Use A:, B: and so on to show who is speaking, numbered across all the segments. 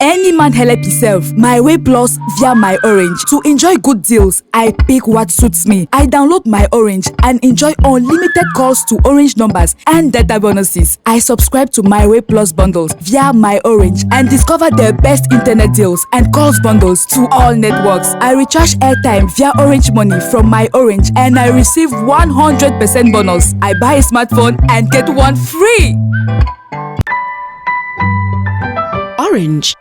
A: Any man help himself. My Way Plus via My Orange. To enjoy good deals, I pick what suits me. I download My Orange and enjoy unlimited calls to Orange numbers and data bonuses. I subscribe to My Way Plus bundles via My Orange and discover the best internet deals and calls bundles to all networks. I recharge airtime via Orange Money from My Orange and I receive 100% bonus. I buy a smartphone and get one free.
B: Orange.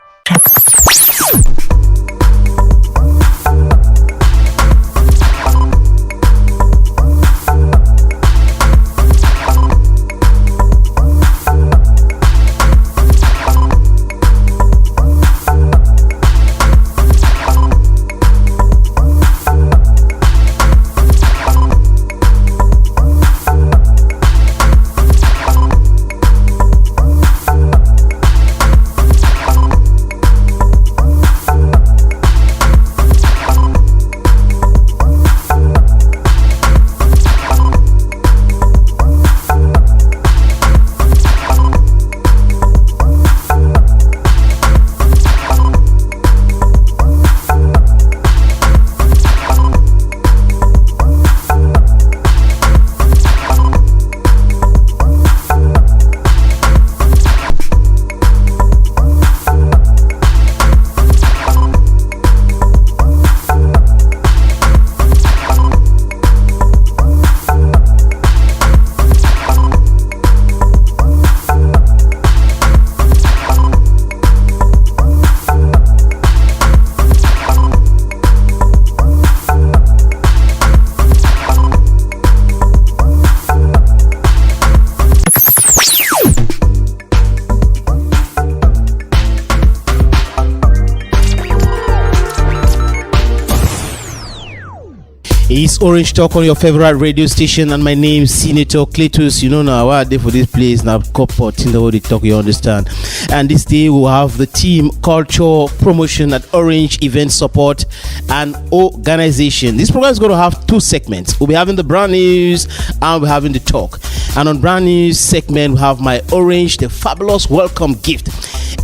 C: It's Orange Talk on your favorite radio station, and my name is Senator Cletus. You know now what I did for this place now. Copot in the way they talk, you understand. And this day we'll have the team culture promotion at Orange event support and organization. This program is going to have two segments. We'll be having the brand news and we're having the talk. And on brand news segment we have my Orange, the fabulous welcome gift.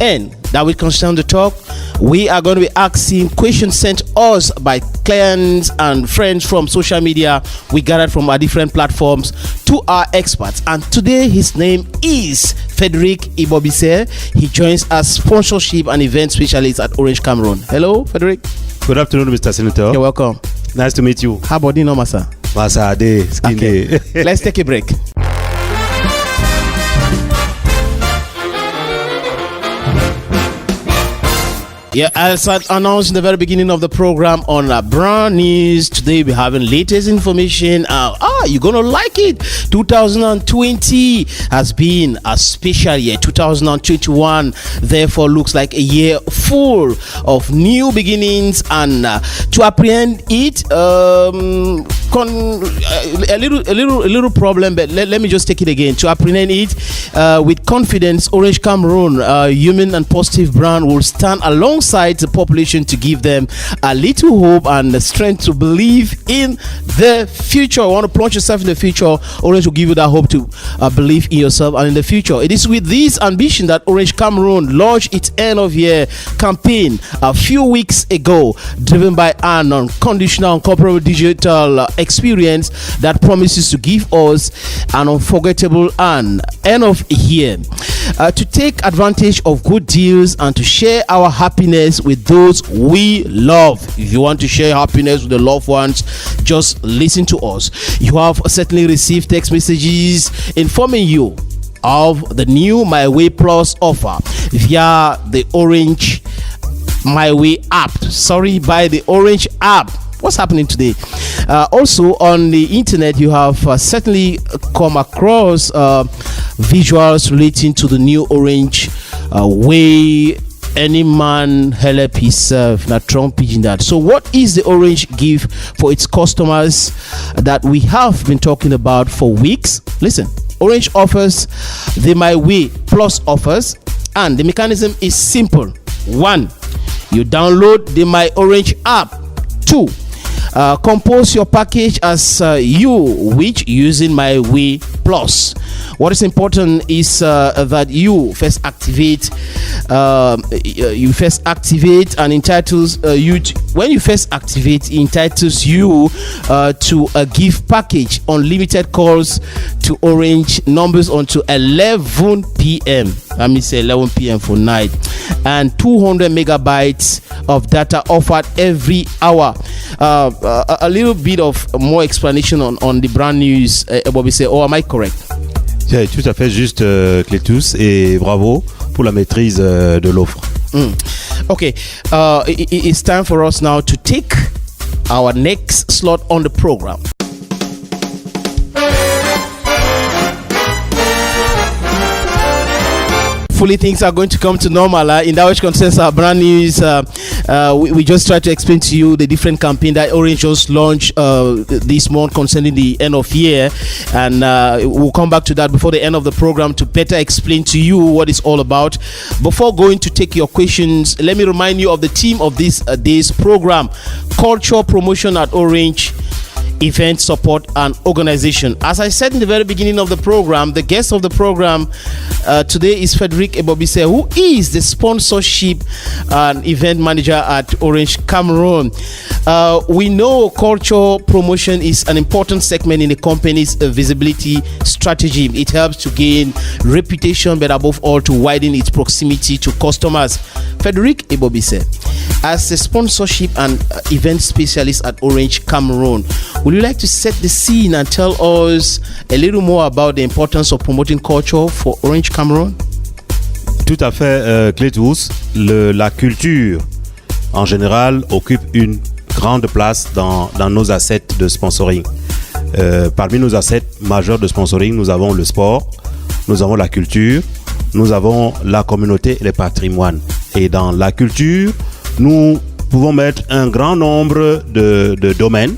C: And that will concern the talk. We are going to be asking questions sent us by clients and friends from social media we gathered from our different platforms to our experts. And today his name is Frederick Ibobise. He joins as sponsorship and event specialist at Orange Cameroon. Hello, Frederick.
D: Good afternoon, Mr. Senator.
C: You're welcome.
D: Nice to meet you.
C: How about you, Masa?
D: Masa day, skin day.
C: Let's take a break. Yeah, as I announced in the very beginning of the program on brand news, today we're having latest information. You're gonna like it. 2020 has been a special year. 2021 therefore looks like a year full of new beginnings, and to apprehend it, a little problem. But let me just take it again. To apprehend it with confidence, Orange Cameroon, human and positive brand, will stand alongside the population to give them a little hope and the strength to believe in the future. You want to plunge yourself in the future, Orange will give you that hope to believe in yourself and in the future. It is with this ambition that Orange Cameroon launched its end of year campaign a few weeks ago, driven by an unconditional and comparable digital experience that promises to give us an unforgettable and end of year, to take advantage of good deals and to share our happiness with those we love. If you want to share happiness with the loved ones, just listen to us. You have certainly received text messages informing you of the new My Way Plus offer via the Orange My Way app. By the Orange app. What's happening today? Also on the internet, you have certainly come across visuals relating to the new Orange Way. Any man help himself. Now Trump pigeon that. So what is the Orange give for its customers that we have been talking about for weeks? Listen, Orange offers the My Way Plus offers, and the mechanism is simple. 1, you download the My Orange app. 2, Compose your package as you wish using My Way Plus. What is important is that you first activate and entitles you when you first activate, it entitles you to a gift package, unlimited calls to Orange, numbers until 11 p.m. Let me say 11 p.m. for night, and 200 megabytes of data offered every hour. A little bit of more explanation on the brand news, Bobby say, or am I correct?
D: C'est tout à fait juste, Clétus, et bravo pour la maîtrise de l'offre.
C: Okay, it's time for us now to take our next slot on the program. Hopefully things are going to come to normal in that which concerns our brand news. We just try to explain to you the different campaign that Orange just launched this month concerning the end of year, and we'll come back to that before the end of the program to better explain to you what it's all about. Before going to take your questions, let me remind you of the theme of this day's program: culture promotion at Orange, event support and organization. As I said in the very beginning of the program, the guest of the program today is Frederick Ebobise, who is the sponsorship and event manager at Orange Cameroon. We know culture promotion is an important segment in the company's visibility strategy. It helps to gain reputation, but above all to widen its proximity to customers. Frederick Ebobise, as a sponsorship and event specialist at Orange Cameroon, would you like to set the scene and tell us a little more about the importance of promoting culture for Orange Cameroon?
D: Tout à fait, Clétus. La culture, en général, occupe une grande place dans nos assets de sponsoring. Parmi nos assets majeurs de sponsoring, nous avons le sport, nous avons la culture, nous avons la communauté et le patrimoine. Et dans la culture, nous pouvons mettre un grand nombre de domaines,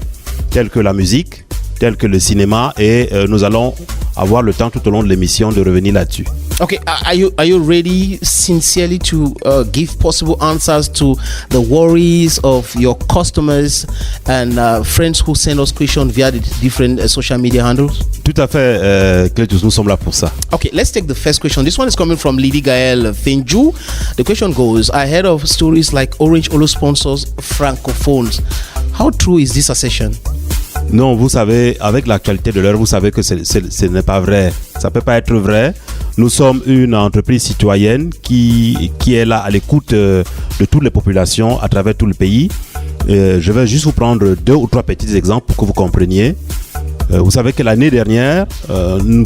D: tels que la musique, tels que le cinéma, et nous allons avoir le temps tout au long de l'émission de revenir là-dessus.
C: Okay, are you ready sincerely to give possible answers to the worries of your customers and friends who send us questions via the different social media handles?
D: Tout à fait, Clétus, nous sommes là pour ça.
C: Okay, let's take the first question. This one is coming from Lydie Gaël Finju. The question goes: I heard of stories like Orange Olo sponsors francophones. How true is this assertion?
D: Non, vous savez, avec l'actualité de l'heure, vous savez que ce n'est pas vrai. Ça ne peut pas être vrai. Nous sommes une entreprise citoyenne qui est là à l'écoute de toutes les populations à travers tout le pays. Je vais juste vous prendre 2 ou 3 petits exemples pour que vous compreniez. Vous savez que l'année dernière,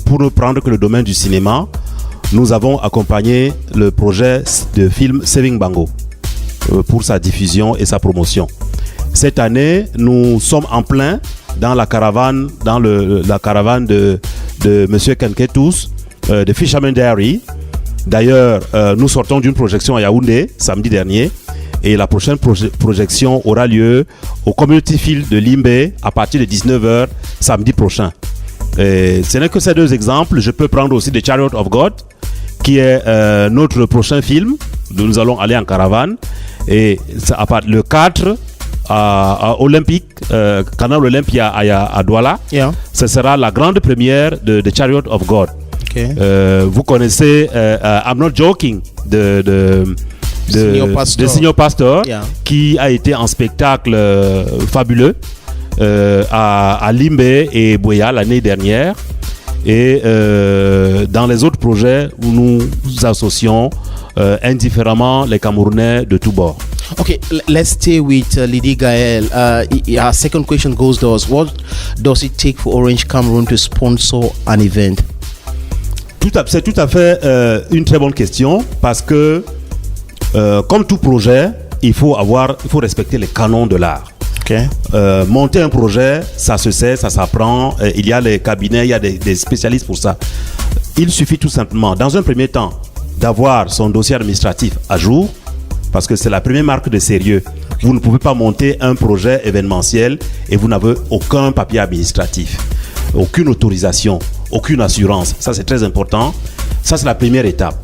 D: pour ne prendre que le domaine du cinéma, nous avons accompagné le projet de film Saving Bango pour sa diffusion et sa promotion. Cette année, nous sommes en plein dans la caravane, la caravane de Monsieur Kenketus, de Fisherman Diary. D'ailleurs, nous sortons d'une projection à Yaoundé samedi dernier, et la prochaine projection aura lieu au Community Field de Limbe à partir de 19h samedi prochain. Et ce n'est que ces 2 exemples. Je peux prendre aussi The Chariot of God, qui est notre prochain film. Nous allons aller en caravane, et à part le 4 à Olympique, Canal Olympia à Douala. Yeah. Ce sera la grande première de The Chariot of God. Okay. Vous connaissez I'm Not Joking de Senior Pastor, yeah, qui a été en spectacle fabuleux à Limbe et Boya l'année dernière. Et dans les autres projets où nous associons indifféremment les Camerounais de tous bords.
C: Okay, let's stay with Lydie Gaël. Our second question goes thus: what does it take for Orange Cameroon to sponsor an event?
D: C'est tout à fait une très bonne question, parce que comme tout projet, il faut respecter les canons de l'art. Okay. Monter un projet, ça se sait, ça s'apprend. Il y a les cabinets, il y a des spécialistes pour ça. Il suffit tout simplement, dans un premier temps, d'avoir son dossier administratif à jour, parce que c'est la première marque de sérieux. Vous ne pouvez pas monter un projet événementiel et vous n'avez aucun papier administratif, aucune autorisation, aucune assurance. Ça, c'est très important. Ça, c'est la première étape.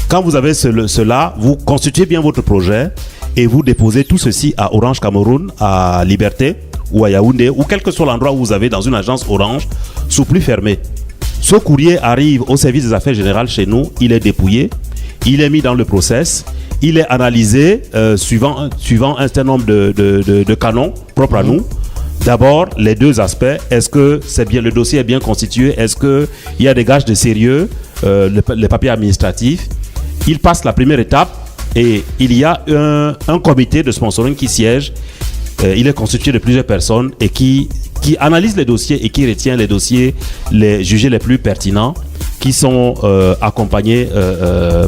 D: Quand vous avez cela, vous constituez bien votre projet et vous déposez tout ceci à Orange Cameroun, à Liberté, ou à Yaoundé, ou quel que soit l'endroit où vous avez dans une agence Orange, sont plus fermés. Ce courrier arrive au service des affaires générales chez nous, il est dépouillé, il est mis dans le process, il est analysé suivant un certain nombre de canons propres à nous. D'abord, les deux aspects. Est-ce que le dossier est bien constitué? Est-ce qu'il y a des gages de sérieux? Les papiers administratifs. Il passe la première étape et il y a un comité de sponsoring qui siège. Il est constitué de plusieurs personnes et qui analyse les dossiers et qui retient les dossiers jugés les plus pertinents, qui sont accompagnés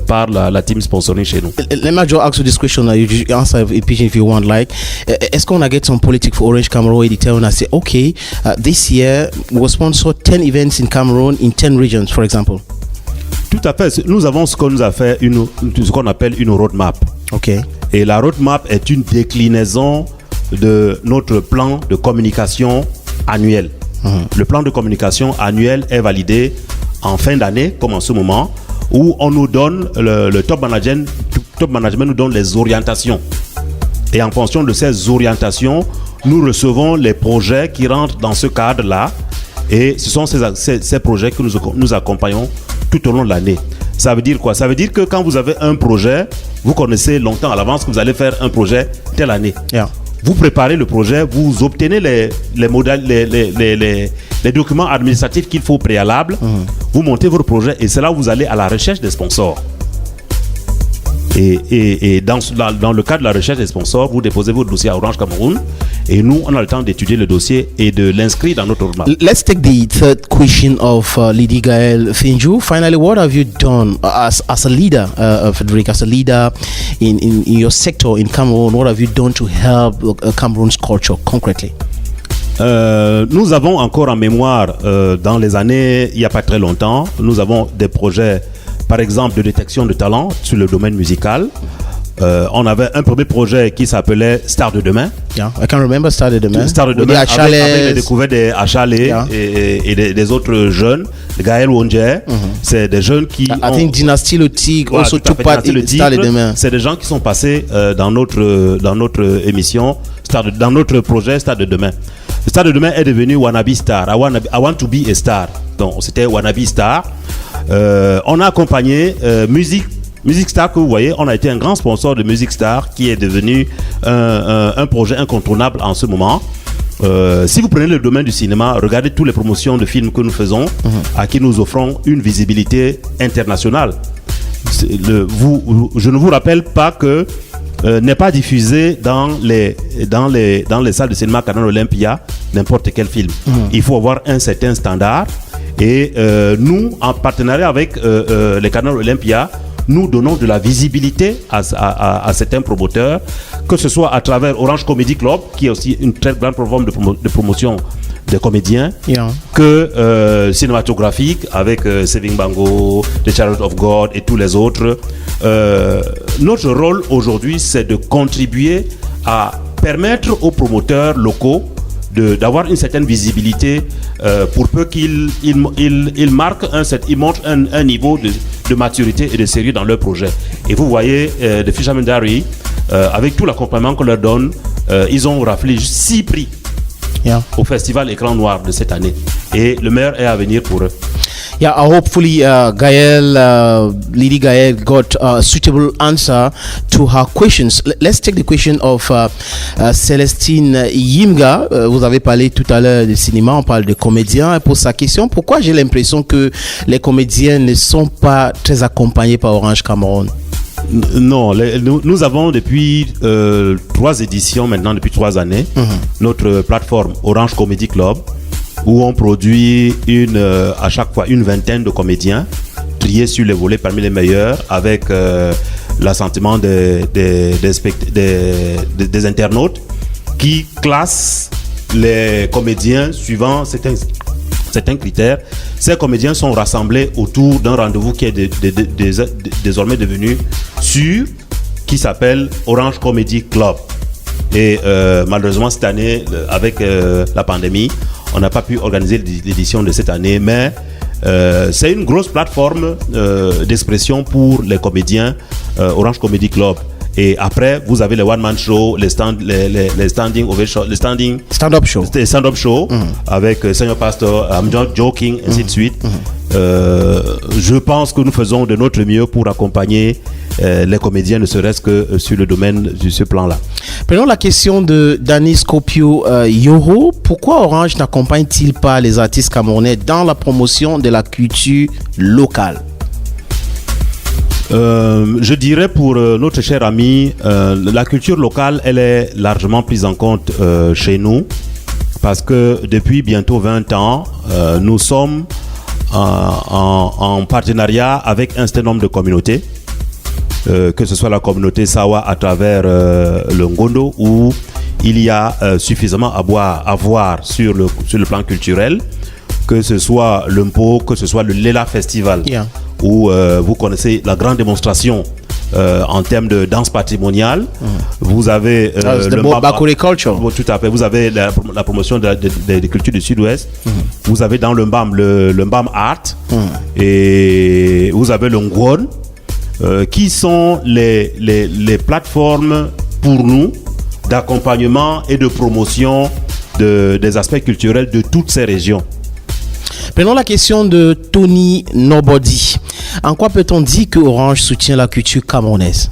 D: par la team sponsoring chez nous.
C: Let me just ask you this question. You answer in pidgin if you want. Like, est-ce qu'on a get some politics for Orange Cameroon? They tell us, say, okay, this year we sponsor 10 events in Cameroon in 10 regions, for example.
D: Tout à fait. Nous avons ce qu'on appelle une roadmap.
C: Okay.
D: Et la roadmap est une déclinaison de notre plan de communication annuel. Le plan de communication annuel est validé en fin d'année, comme en ce moment, où on nous donne, le top management nous donne les orientations. Et en fonction de ces orientations, nous recevons les projets qui rentrent dans ce cadre-là. Et ce sont ces projets que nous accompagnons tout au long de l'année. Ça veut dire quoi? Ça veut dire que quand vous avez un projet, vous connaissez longtemps à l'avance que vous allez faire un projet telle année.
C: Yeah.
D: Vous préparez le projet, vous obtenez les documents administratifs qu'il faut préalables, vous montez votre projet et c'est là où vous allez à la recherche des sponsors. Et dans le cadre de la recherche des sponsors, vous déposez votre dossier à Orange Cameroun et nous, on a le temps d'étudier le dossier et de l'inscrire dans notre roadmap.
C: Let's take the third question of Lydie Gaël Finjou. Finally, what have you done as a leader, Frederick, as a leader in your sector in Cameroon? What have you done to help Cameroon's culture concretely?
D: Nous avons encore en mémoire, dans les années, il n'y a pas très longtemps, nous avons des projets, par exemple, de détection de talent sur le domaine musical. On avait un premier projet qui s'appelait Star de Demain.
C: Yeah, I can remember Star de Demain.
D: Star de Demain, avec les découvertes des Achalé, yeah, et des autres jeunes, de Gaël Wonje. C'est des jeunes qui
C: I think Dynasty Le Tigre also took part in Star de Demain.
D: C'est des gens qui sont passés dans notre émission, dans notre projet Star de Demain. Le Star de Demain est devenu Wannabe Star. I want to be a star. Donc c'était Wannabe Star. On a accompagné Music Star, que vous voyez, on a été un grand sponsor de Music Star qui est devenu un projet incontournable en ce moment. Si vous prenez le domaine du cinéma, regardez toutes les promotions de films que nous faisons, à qui nous offrons une visibilité internationale. Je ne vous rappelle pas que n'est pas diffusé dans les salles de cinéma Canal Olympia n'importe quel film. Il faut avoir un certain standard et nous, en partenariat avec les Canal Olympia, nous donnons de la visibilité à certains promoteurs, que ce soit à travers Orange Comedy Club, qui est aussi une très grande plateforme de promotion des comédiens, yeah, que cinématographique avec Saving Bango, The Chariot of God et tous les autres. Notre rôle aujourd'hui, c'est de contribuer à permettre aux promoteurs locaux d'avoir une certaine visibilité pour peu qu'ils montrent un niveau de maturité et de sérieux dans leur projet. Et vous voyez, The Fisherman Diary, avec tout l'accompagnement qu'on leur donne, ils ont raflé 6 prix, yeah, au Festival Écran Noir de cette année. Et le meilleur est à venir pour eux.
C: Yeah, hopefully Lydie Gaël got a suitable answer to her questions. Let's take the question of Célestine Yimga. Vous avez parlé tout à l'heure de cinéma, on parle de comédiens. Elle pose sa question: pourquoi j'ai l'impression que les comédiens ne sont pas très accompagnés par Orange Cameroun?
D: Non, nous avons depuis 3 éditions maintenant, depuis 3 années, notre plateforme Orange Comedy Club, où on produit à chaque fois une vingtaine de comédiens triés sur les volets parmi les meilleurs, avec l'assentiment des internautes qui classent les comédiens suivant certains critères. Ces comédiens sont rassemblés autour d'un rendez-vous qui est désormais devenu sûr, qui s'appelle Orange Comedy Club. Et malheureusement cette année, avec la pandémie, on n'a pas pu organiser l'édition de cette année, mais c'est une grosse plateforme d'expression pour les comédiens, Orange Comedy Club. Et après, vous avez les one-man shows, les standing ovation, les
C: stand-up show
D: avec Senior Pastor, I'm Not Joking, ainsi de suite. Je pense que nous faisons de notre mieux pour accompagner les comédiens, ne serait-ce que sur le domaine de ce plan-là.
C: Prenons la question de Danny Scopio Yoro. Pourquoi Orange n'accompagne-t-il pas les artistes camerounais dans la promotion de la culture locale?
D: Je dirais pour notre cher ami, la culture locale, elle est largement prise en compte chez nous parce que depuis bientôt 20 ans, nous sommes en partenariat avec un certain nombre de communautés, que ce soit la communauté Sawa à travers le Ngondo où il y a suffisamment à voir sur le plan culturel, que ce soit le Mpo, que ce soit le Lela Festival.
C: Yeah.
D: Où vous connaissez la grande démonstration en termes de danse patrimoniale. Vous avez
C: le Bakure Culture.
D: Tout à fait. Vous avez la promotion des cultures du Sud-Ouest. Vous avez dans le Mbam le Mbam Art. Et vous avez le Ngwon, qui sont les plateformes pour nous d'accompagnement et de promotion des aspects culturels de toutes ces régions.
C: Prenons la question de Tony Nobody. En quoi peut-on dire que Orange soutient la culture camerounaise?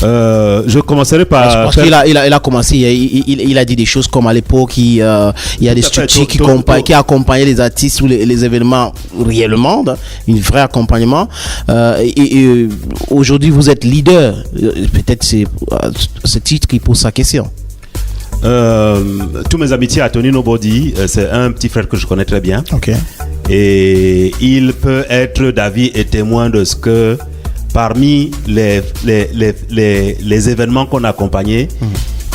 D: Je commencerai par...
C: Je pense qu'il a commencé, il a dit des choses comme à l'époque, il y a des structures qui accompagnaient les artistes ou les événements réellement, un vrai accompagnement. Et aujourd'hui, vous êtes leader. Peut-être c'est ce titre qui pose sa question.
D: Tous mes amitiés à Tony Nobody, c'est un petit frère que je connais très bien.
C: Okay.
D: Et il peut être d'avis et témoin de ce que parmi les événements qu'on a accompagnés,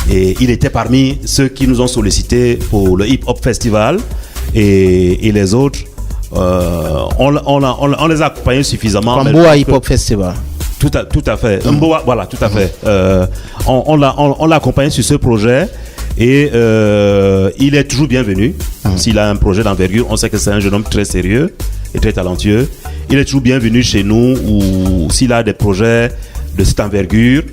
D: et il était parmi ceux qui nous ont sollicités pour le Hip Hop Festival et les autres. On les a accompagnés suffisamment.
C: Kamboa Hip Hop Festival.
D: Tout à fait. Voilà, tout à fait. On l'a accompagné sur ce projet et il est toujours bienvenu. S'il a un projet d'envergure, on sait que c'est un jeune homme très sérieux et très talentueux. Il est toujours bienvenu chez nous ou s'il a des projets de cette envergure,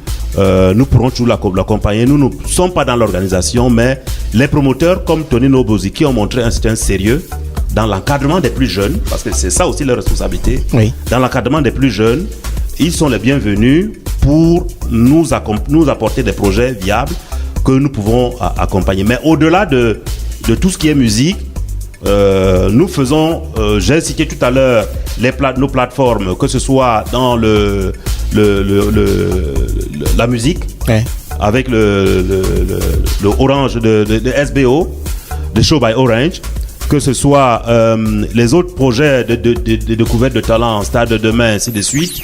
D: nous pourrons toujours l'accompagner. Nous ne sommes pas dans l'organisation, mais les promoteurs comme Tony Nobody qui ont montré un certain sérieux dans l'encadrement des plus jeunes, parce que c'est ça aussi leur responsabilité, dans l'encadrement des plus jeunes, ils sont les bienvenus pour nous apporter des projets viables que nous pouvons accompagner. Mais au-delà de tout ce qui est musique, nous faisons, j'ai cité tout à l'heure nos plateformes, que ce soit dans la musique, avec le Orange de SBO, de Show by Orange, que ce soit les autres projets de découverte de talent, Stade de demain, ainsi de suite.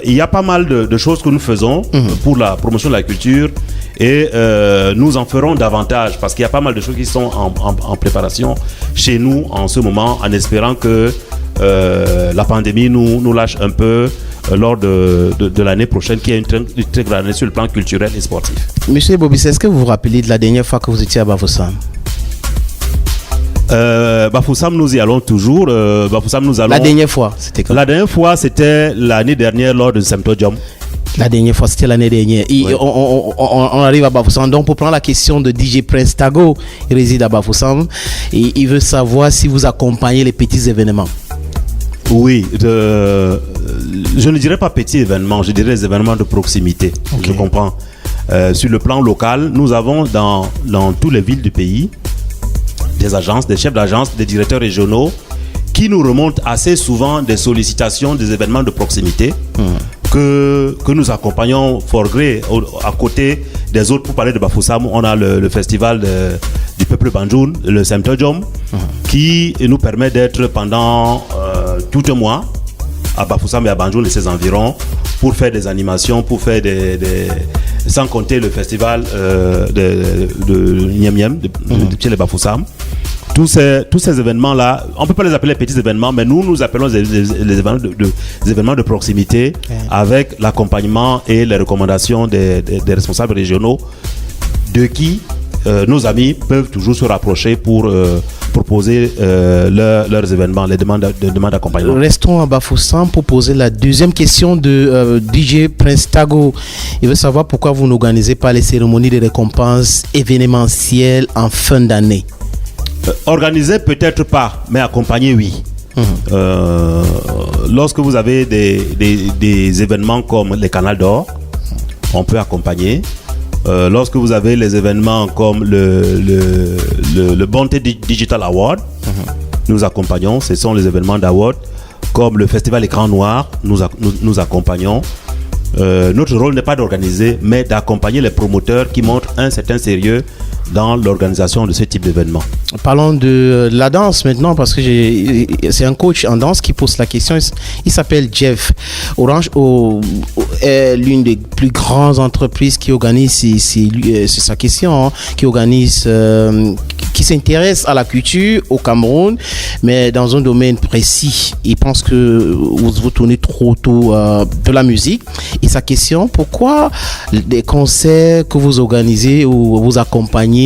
D: Il y a pas mal de choses que nous faisons pour la promotion de la culture et nous en ferons davantage parce qu'il y a pas mal de choses qui sont en préparation chez nous en ce moment, en espérant que la pandémie nous lâche un peu lors de l'année prochaine, qui est une très grande année sur le plan culturel et sportif.
C: Monsieur Bobis, est-ce que vous vous rappelez de la dernière fois que vous étiez à Bafoussam?
D: Bafoussam, nous y allons toujours. Bafoussam, nous allons.
C: La dernière fois, c'était quand?
D: La dernière fois, c'était l'année dernière lors de Semtojom.
C: La dernière fois, c'était l'année dernière.
D: Ouais.
C: On arrive à Bafoussam. Donc, pour prendre la question de DJ Prince Tago, il réside à Bafoussam. Et il veut savoir si vous accompagnez les petits événements.
D: Oui, je ne dirais pas petits événements, je dirais des événements de proximité. Okay. Je comprends. Sur le plan local, nous avons dans toutes les villes du pays des agences, des chefs d'agence, des directeurs régionaux qui nous remontent assez souvent des sollicitations des événements de proximité que nous accompagnons fort gré à côté des autres. Pour parler de Bafoussam, on a le festival du peuple Banjoun, le Semtojom, qui nous permet d'être pendant tout un mois à Bafoussam et à Banjoun et ses environs pour faire des animations, pour faire sans compter le festival de Nyem Nyem, de Pied Bafoussam. Tous ces événements-là, on ne peut pas les appeler petits événements, mais nous appelons les événements de proximité avec l'accompagnement et les recommandations des responsables régionaux de qui nos amis peuvent toujours se rapprocher pour proposer leurs événements, les demandes d'accompagnement.
C: Restons à Bafoussam pour poser la deuxième question de DJ Prince Tago. Il veut savoir pourquoi vous n'organisez pas les cérémonies de récompense événementielles en fin d'année.
D: Organiser peut-être pas, mais accompagner oui. Lorsque vous avez des événements comme les Canals d'Or, on peut accompagner. Lorsque vous avez les événements comme le Bonté Digital Award, nous accompagnons. Ce sont les événements d'award comme le Festival Écran Noir, nous accompagnons. Notre rôle n'est pas d'organiser, mais d'accompagner les promoteurs qui montrent un certain sérieux dans l'organisation de ce type d'événement.
C: Parlons de la danse maintenant, parce que c'est un coach en danse qui pose la question. Il s'appelle Jeff. Orange est l'une des plus grandes entreprises qui organise, c'est sa question, hein, qui organise, qui s'intéresse à la culture au Cameroun, mais dans un domaine précis. Il pense que vous tournez trop tôt de la musique. Et sa question, pourquoi des concerts que vous organisez ou vous accompagnez,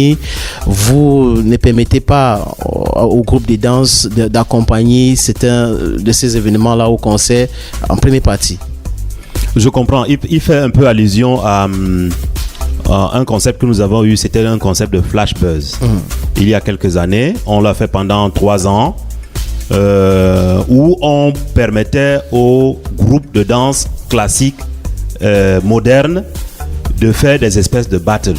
C: vous ne permettez pas au groupe de danse d'accompagner certains de ces événements-là au concert en première partie?
D: Je comprends. Il fait un peu allusion à un concept que nous avons eu. C'était un concept de flash buzz. Il y a quelques années. On l'a fait pendant 3 ans. Où on permettait aux groupes de danse classiques modernes de faire des espèces de battles.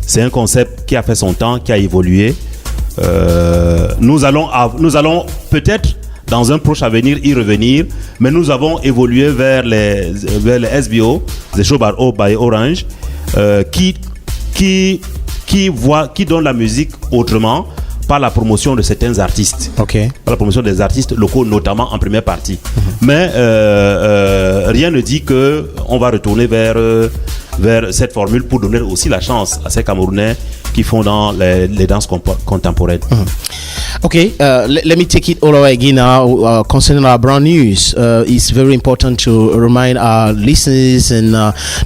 D: C'est un concept qui a fait son temps, qui a évolué. Nous allons peut-être dans un proche avenir y revenir, mais nous avons évolué vers les SBO, The Show by Orange, qui donnent la musique autrement par la promotion de certains artistes.
C: Okay.
D: Par la promotion des artistes locaux, notamment en première partie. Mais rien ne dit qu'on va retourner vers cette formule pour donner aussi la chance à ces Camerounais qui font dans les danses contemporaines.
C: Okay, let me take it all away again now concerning our brand news. It's very important to remind our listeners and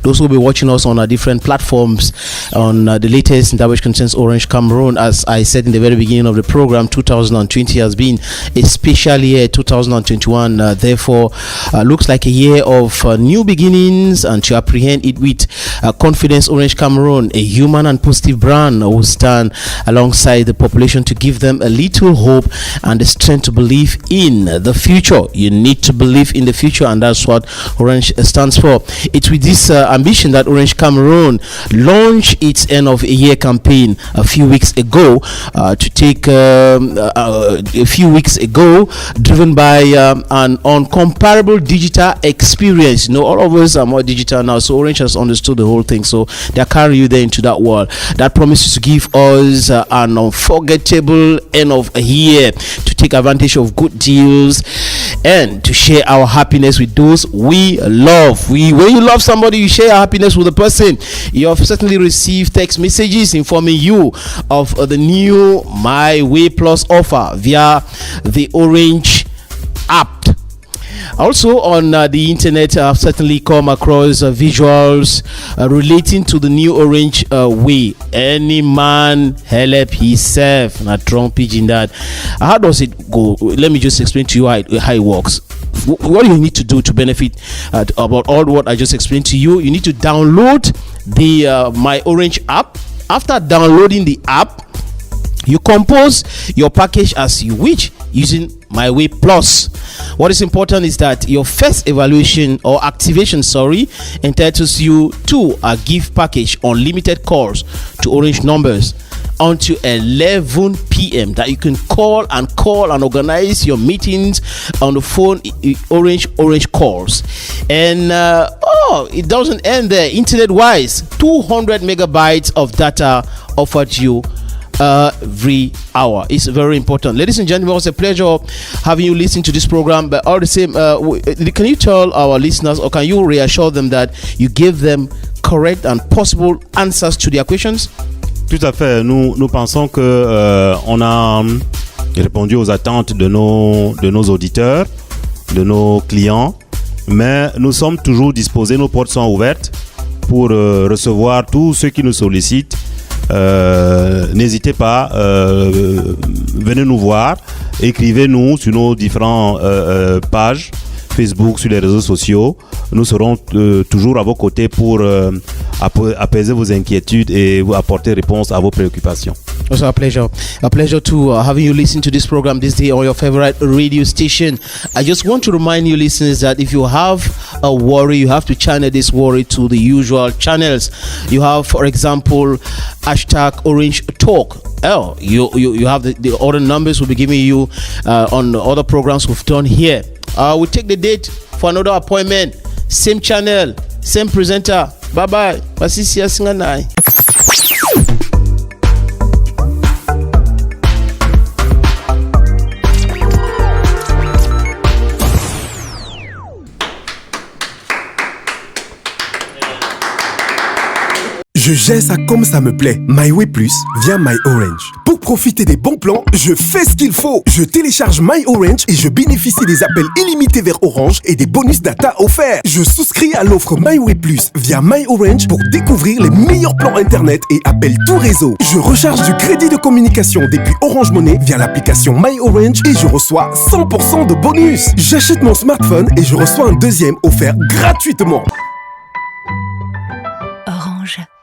C: those who will be watching us on our different platforms on the latest in that which concerns Orange Cameroon. As I said in the very beginning of the program, 2020 has been a special year. 2021 therefore looks like a year of new beginnings, and to apprehend it with confidence, Orange Cameroon, a human and positive brand, will stand alongside the population to give them a little hope and the strength to believe in the future. You need to believe in the future, and that's what Orange stands for. It's with this ambition that Orange Cameroon launched its end of a year campaign a few weeks ago, driven by an uncomparable digital experience. You know, all of us are more digital now, so Orange has understood the whole thing, so they're carrying you there into that world. That promises to give us an unforgettable end of a year to take advantage of good deals and to share our happiness with those we love. When you love somebody, you share happiness with the person. You have certainly received text messages informing you of the new My Way Plus offer via the Orange app. Also on the internet, I've certainly come across visuals relating to the new Orange way. Any man help himself. Not Trump pigeon that. How does it go? Let me just explain to you how it works. What you need to do to benefit about all what I just explained to you, you need to download the My Orange app. After downloading the app, you compose your package as you wish using My Way Plus. What is important is that your first evaluation or activation, entitles you to a gift package, unlimited calls to Orange numbers until 11 p.m. that you can call and organize your meetings on the phone. Orange calls. And it doesn't end there. Internet wise, 200 megabytes of data offered you every hour. It's very important. Ladies and gentlemen, it was a pleasure having you listen to this program. But all the same, can you tell our listeners, or can you reassure them that you give them correct and possible answers to their questions?
D: Tout à fait. Nous pensons que on a répondu aux attentes de nos auditeurs, de nos clients, mais nous sommes toujours disposés, nos portes sont ouvertes pour recevoir tous ceux qui nous sollicitent n'hésitez pas, venez nous voir, écrivez-nous sur nos différentes pages Facebook, sur les réseaux sociaux. Nous serons toujours à vos côtés pour apaiser vos inquiétudes et vous apporter réponse à vos préoccupations.
C: It's a pleasure to having you listen to this program this day on your favorite radio station. I just want to remind you listeners that if you have a worry, you have to channel this worry to the usual channels. You have, for example, hashtag Orange Talk. Oh, you have the other numbers we'll be giving you on the other programs we've done here. We'll take the date for another appointment. Same channel, same presenter. Bye bye. Wasisi Asinganai.
E: Je gère ça comme ça me plaît. MyWay Plus via MyOrange. Pour profiter des bons plans, je fais ce qu'il faut. Je télécharge MyOrange et je bénéficie des appels illimités vers Orange et des bonus data offerts. Je souscris à l'offre MyWay Plus via MyOrange pour découvrir les meilleurs plans internet et appels tout réseau. Je recharge du crédit de communication depuis Orange Money via l'application MyOrange et je reçois 100% de bonus. J'achète mon smartphone et je reçois un deuxième offert gratuitement.